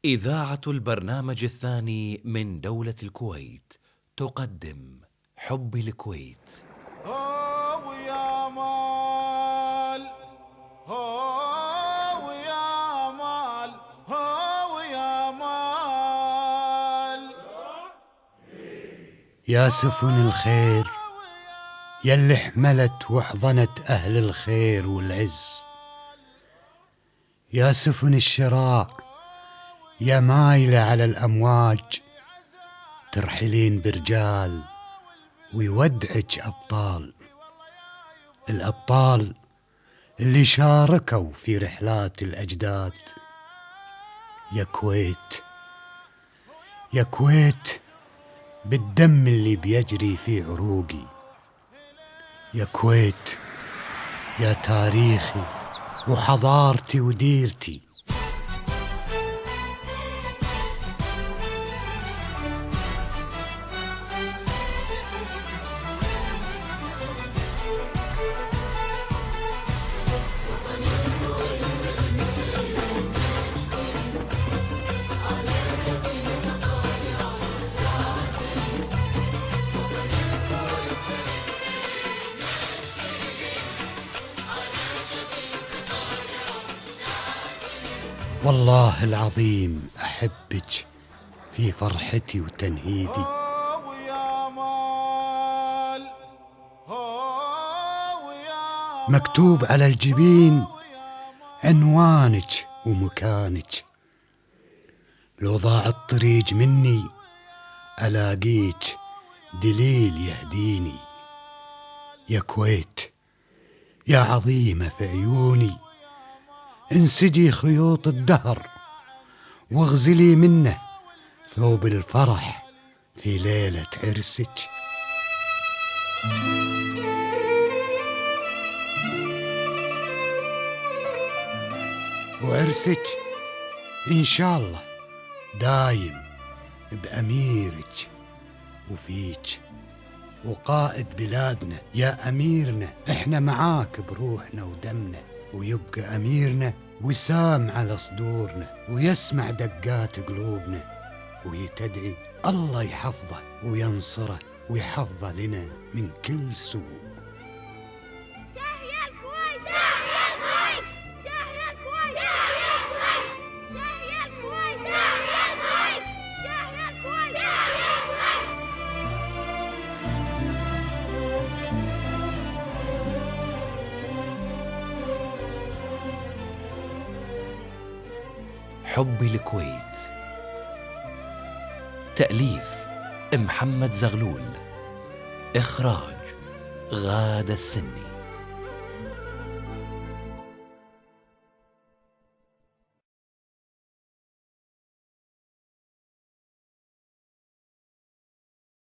إذاعة البرنامج الثاني من دولة الكويت تقدم حب الكويت. هو يا مال، هو يا مال، هو يا مال. يا سفن الخير يلي حملت وحضنت أهل الخير والعز، يا سفن الشراع يا مايلة على الأمواج، ترحلين برجال ويودعج أبطال، الأبطال اللي شاركوا في رحلات الأجداد. يا كويت يا كويت بالدم اللي بيجري في عروقي، يا كويت يا تاريخي وحضارتي وديرتي. والله العظيم أحبك في فرحتي وتنهيدي. هو يا مال، هو يا مكتوب على الجبين عنوانك ومكانك، لو ضاع الطريق مني ألاقيك دليل يهديني. يا كويت يا عظيمة في عيوني، انسجي خيوط الدهر واغزلي منه ثوب الفرح في ليلة عرسك. وعرسك إن شاء الله دايم بأميرك وفيك، وقائد بلادنا يا أميرنا، إحنا معاك بروحنا ودمنا، ويبقى أميرنا وسام على صدورنا ويسمع دقات قلوبنا، وهي تدعي الله يحفظه وينصره ويحفظه لنا من كل سوء. تحيا الكويت، تحيا الكويت، تحيا الكويت، تحيا الكويت، تحيا الكويت، تحيا الكويت، تحيا الكويت، تحيا الكويت. حب الكويت. تأليف محمد زغلول، إخراج غادة السني.